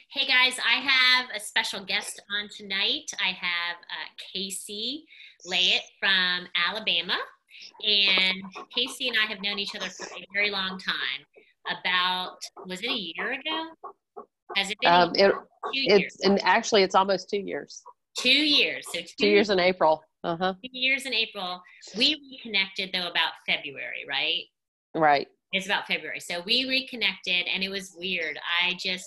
Hey guys, I have a special guest on tonight. I have Casey Layett from Alabama. And Casey and I have known each other for a very long time. About, was it a year ago? Has it been a year? Um, it, 2 years. and actually it's almost 2 years. 2 years. So 2 years in April. Uh-huh. 2 years in April. We reconnected though about February, right? Right. It's about February. So we reconnected and it was weird. I just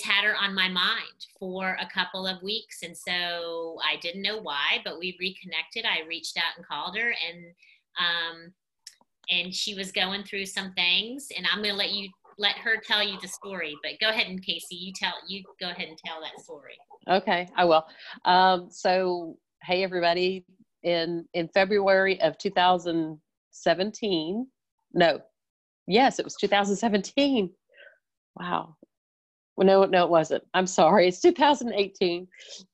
had her on my mind for a couple of weeks. And so I didn't know why, but we reconnected. I reached out and called her and she was going through some things, and I'm going to let her tell you the story, but go ahead and Casey, you go ahead and tell that story. Okay, I will. So, hey everybody, in February of 2017, no, yes, it was 2017. Wow. Well, no, it wasn't. I'm sorry. It's 2018.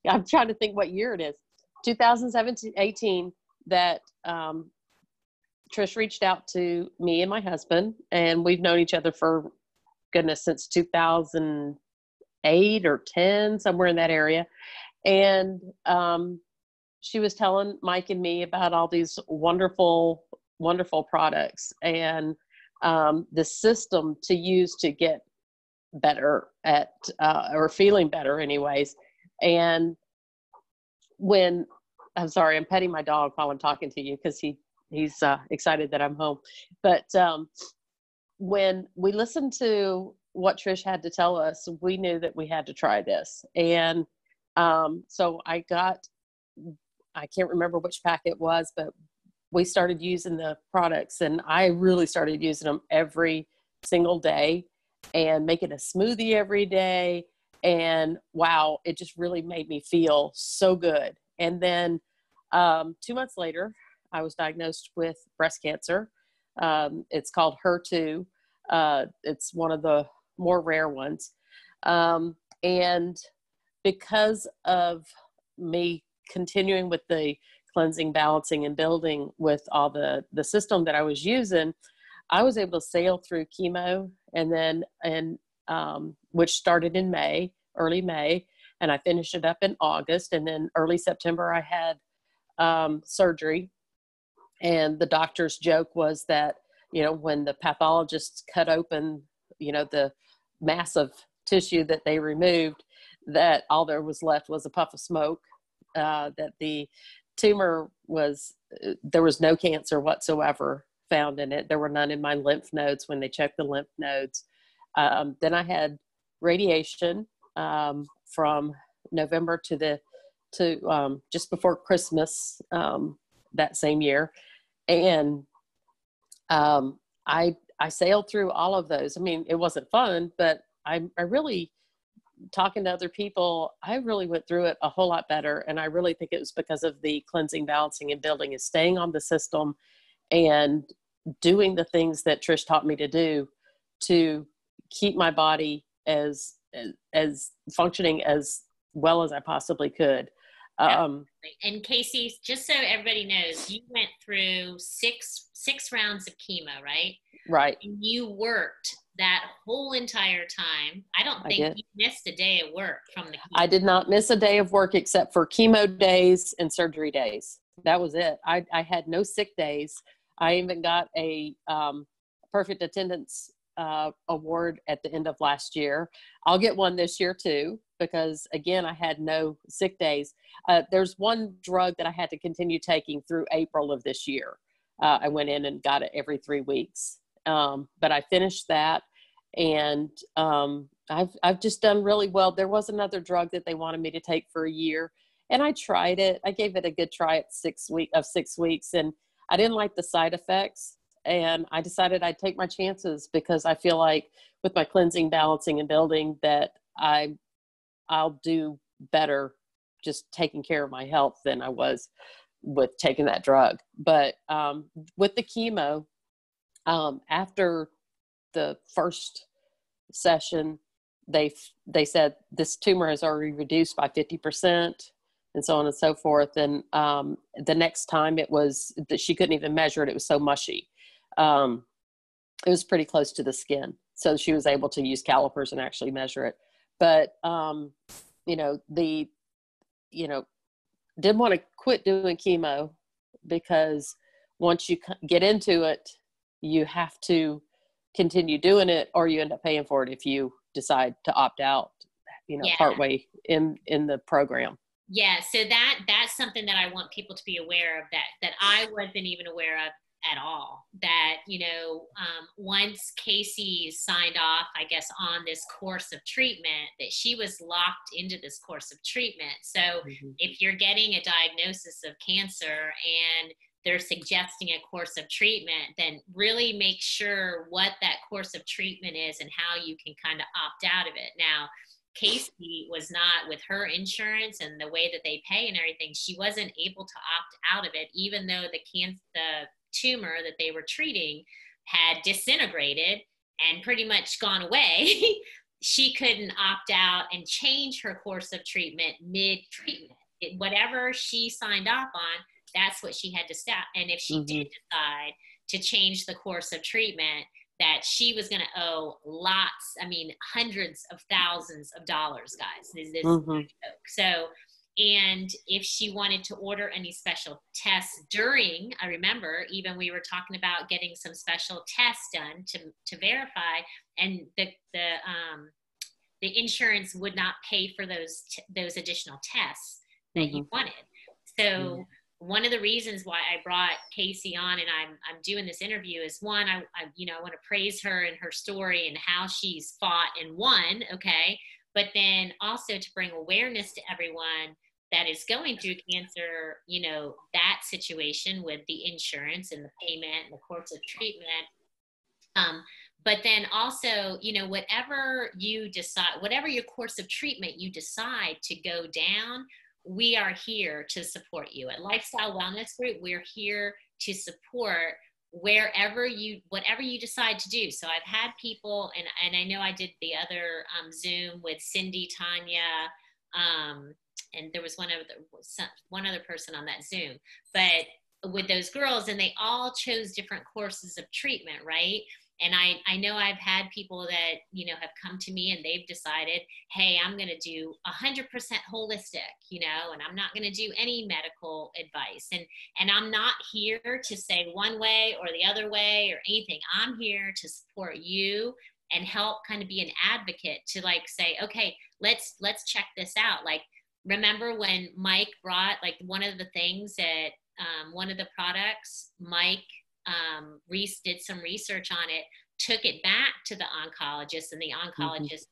I'm trying to think what year it is. 2017, 18, that Trish reached out to me and my husband, and we've known each other for goodness since 2008 or 10, somewhere in that area. And she was telling Mike and me about all these wonderful, wonderful products and the system to use to get better at or feeling better anyways. And I'm sorry, I'm petting my dog while I'm talking to you because he's excited that I'm home. But when we listened to what Trish had to tell us, we knew that we had to try this. And so I can't remember which pack it was, but we started using the products, and I really started using them every single day and making a smoothie every day. And wow, it just really made me feel so good. And then 2 months later, I was diagnosed with breast cancer. It's called HER2. It's one of the more rare ones. And because of me continuing with the cleansing, balancing, and building with all the system that I was using, I was able to sail through chemo, and then, which started in early May, and I finished it up in August. And then early September, I had surgery. And the doctor's joke was that, when the pathologists cut open, the massive tissue that they removed, that all there was left was a puff of smoke, that the tumor there was no cancer whatsoever found in it. There were none in my lymph nodes when they checked the lymph nodes. Then I had radiation from November to just before Christmas that same year. And I sailed through all of those. I mean, it wasn't fun, but I really, talking to other people, I really went through it a whole lot better. And I really think it was because of the cleansing, balancing, and building, and staying on the system and doing the things that Trish taught me to do to keep my body as functioning as well as I possibly could. And Casey, just so everybody knows, you went through six rounds of chemo, right? Right. And you worked that whole entire time. I don't think you missed a day of work from the chemo. I did not miss a day of work except for chemo days and surgery days. That was it. I had no sick days. I even got a perfect attendance award at the end of last year. I'll get one this year too, because again, I had no sick days. There's one drug that I had to continue taking through April of this year. I went in and got it every 3 weeks. But I finished that, and I've just done really well. There was another drug that they wanted me to take for a year, and I tried it. I gave it a good try at 6 weeks, and I didn't like the side effects. And I decided I'd take my chances because I feel like with my cleansing, balancing, and building that I'll do better just taking care of my health than I was with taking that drug. But with the chemo, after the first session, they said this tumor has already reduced by 50%, and so on and so forth. And the next time it was that she couldn't even measure it. It was so mushy. It was pretty close to the skin. So she was able to use calipers and actually measure it. But, didn't want to quit doing chemo because once you get into it, you have to continue doing it, or you end up paying for it if you decide to opt out, Yeah. partway in the program. Yeah. So that's something that I want people to be aware of, that I wasn't even aware of at all. That, once Casey signed off, I guess, on this course of treatment, that she was locked into this course of treatment. So if you're getting a diagnosis of cancer and they're suggesting a course of treatment, then really make sure what that course of treatment is and how you can kind of opt out of it. Now, Casey was not, with her insurance and the way that they pay and everything, she wasn't able to opt out of it, even though the tumor that they were treating had disintegrated and pretty much gone away. She couldn't opt out and change her course of treatment mid-treatment. Whatever she signed off on, that's what she had to stop. And if she did decide to change the course of treatment, that she was going to owe hundreds of thousands of dollars, guys. This is no joke. So, and if she wanted to order any special tests during, I remember even we were talking about getting some special tests done to verify, and the insurance would not pay for those additional tests that you wanted. So one of the reasons why I brought Casey on and I'm doing this interview is, one, I want to praise her and her story and how she's fought and won. Okay. But then also to bring awareness to everyone that is going through cancer, that situation with the insurance and the payment and the course of treatment. But then also, whatever you decide, whatever your course of treatment you decide to go down, we are here to support you. At Lifestyle Wellness Group, we're here to support whatever you decide to do. So I've had people, and I know I did the other Zoom with Cindy, Tanya, and there was one other person on that Zoom, but with those girls, and they all chose different courses of treatment, right? And I know I've had people that, have come to me and they've decided, hey, I'm going to do 100% holistic, and I'm not going to do any medical advice. And I'm not here to say one way or the other way or anything. I'm here to support you and help kind of be an advocate to say, okay, let's check this out. Like, remember when Mike brought one of the things that one of the products, Mike Reese did some research on it, took it back to the oncologist, and the oncologist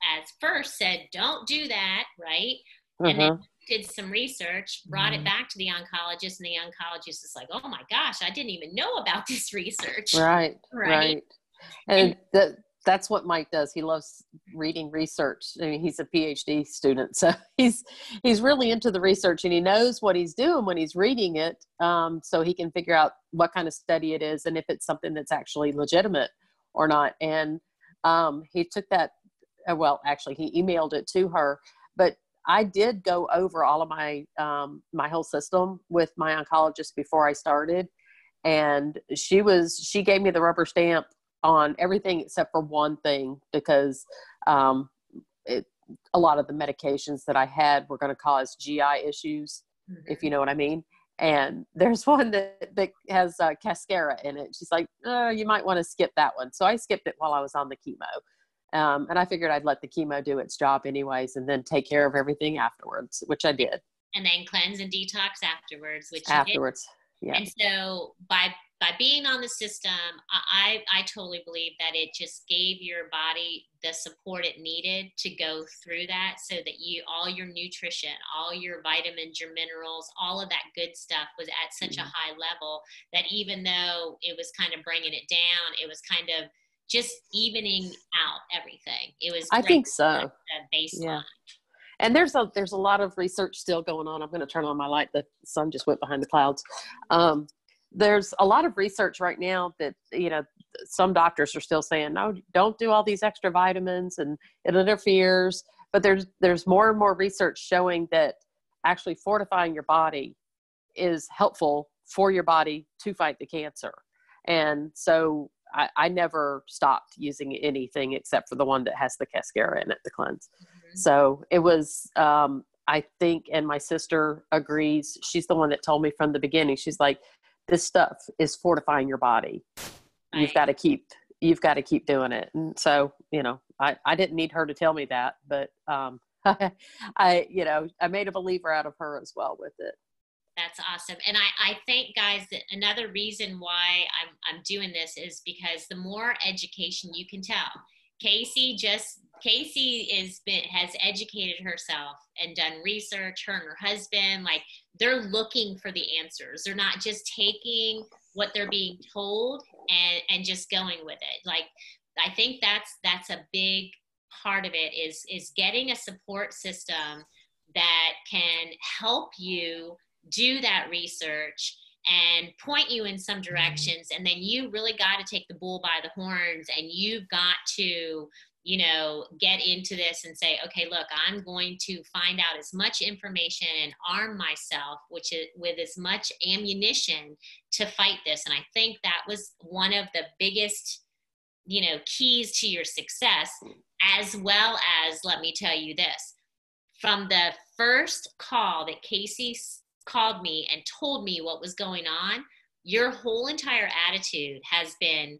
at first said, don't do that, right? And then did some research, brought it back to the oncologist, and the oncologist is like, oh my gosh, I didn't even know about this research. Right. And that's what Mike does. He loves reading research. I mean, he's a PhD student, so he's really into the research, and he knows what he's doing when he's reading it, so he can figure out what kind of study it is and if it's something that's actually legitimate or not. And he took that, actually, he emailed it to her, but I did go over all of my my whole system with my oncologist before I started, and she gave me the rubber stamp on everything except for one thing, because a lot of the medications that I had were going to cause GI issues, if you know what I mean. And there's one that has cascara in it. She's like, you might want to skip that one. So I skipped it while I was on the chemo. And I figured I'd let the chemo do its job anyways, and then take care of everything afterwards, which I did. And then cleanse and detox afterwards, which afterwards. Yeah. And so by being on the system, I totally believe that it just gave your body the support it needed to go through that, so that all your nutrition, all your vitamins, your minerals, all of that good stuff was at such a high level that even though it was kind of bringing it down, it was kind of just evening out everything. It was, I think so. Baseline. Yeah. And there's a lot of research still going on. I'm going to turn on my light. The sun just went behind the clouds. There's a lot of research right now that, some doctors are still saying, no, don't do all these extra vitamins and it interferes. But there's more and more research showing that actually fortifying your body is helpful for your body to fight the cancer. And so I never stopped using anything except for the one that has the cascara in it, the cleanse. Mm-hmm. So it was, I think, and my sister agrees. She's the one that told me from the beginning. She's like, this stuff is fortifying your body. Right. You've got to keep doing it. And so, I didn't need her to tell me that, but, I made a believer out of her as well with it. That's awesome. And I think, guys, that another reason why I'm doing this is because the more education you can tell. Casey has educated herself and done research, her and her husband, like they're looking for the answers. They're not just taking what they're being told and just going with it. Like, I think that's a big part of it is getting a support system that can help you do that research and point you in some directions. And then you really got to take the bull by the horns, and you've got to, get into this and say, okay, look, I'm going to find out as much information and arm myself, which is with as much ammunition to fight this. And I think that was one of the biggest, keys to your success, as well as, let me tell you this, from the first call that Casey called me and told me what was going on, your whole entire attitude has been,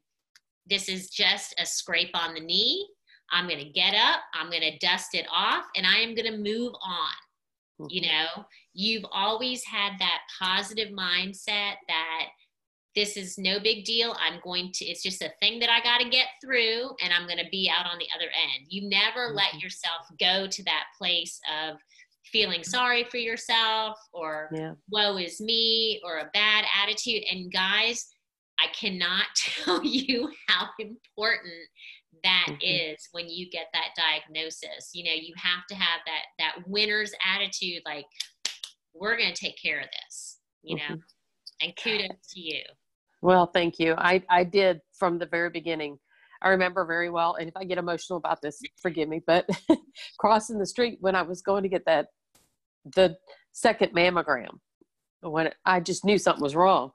this is just a scrape on the knee. I'm going to get up, I'm going to dust it off, and I am going to move on. Mm-hmm. You've always had that positive mindset that this is no big deal. It's just a thing that I got to get through, and I'm going to be out on the other end. You never mm-hmm. let yourself go to that place of feeling sorry for yourself or woe is me or a bad attitude. And guys, I cannot tell you how important that mm-hmm. is when you get that diagnosis. You have to have that winner's attitude, like, we're going to take care of this, mm-hmm. and kudos to you. Well, thank you. I did from the very beginning. I remember very well, and if I get emotional about this, forgive me, but crossing the street when I was going to get the second mammogram, when I just knew something was wrong,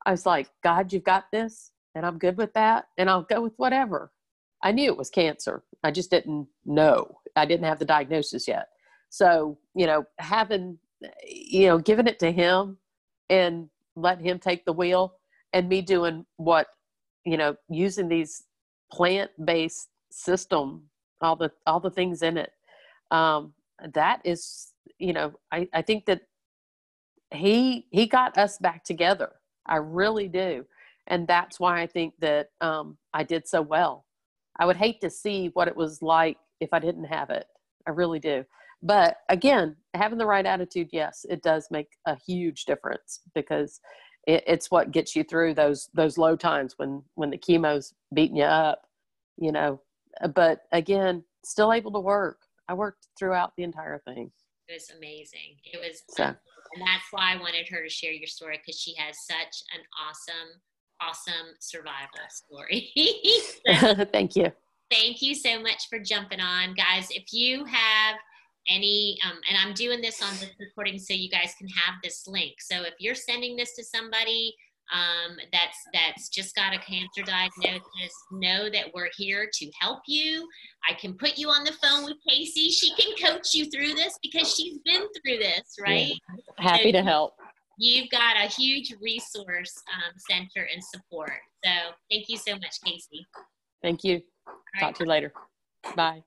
I was like, God, you've got this, and I'm good with that, and I'll go with whatever. I knew it was cancer. I just didn't know. I didn't have the diagnosis yet. So, giving it to him and letting him take the wheel, and me doing what, using these plant-based system, all the things in it. That is, I think that he got us back together. I really do. And that's why I think that, I did so well. I would hate to see what it was like if I didn't have it. I really do. But again, having the right attitude, yes, it does make a huge difference, because it's what gets you through those low times when the chemo's beating you up, but again, still able to work. I worked throughout the entire thing. It was amazing. It was, and that's why I wanted her to share your story, because she has such an awesome survival story. So, thank you. Thank you so much for jumping on, guys. If you have any, and I'm doing this on this recording so you guys can have this link. So if you're sending this to somebody that's just got a cancer diagnosis, know that we're here to help you. I can put you on the phone with Casey. She can coach you through this because she's been through this, right? Yeah. Happy to help. You've got a huge resource center and support. So thank you so much, Casey. Thank you. Talk to you later. Bye.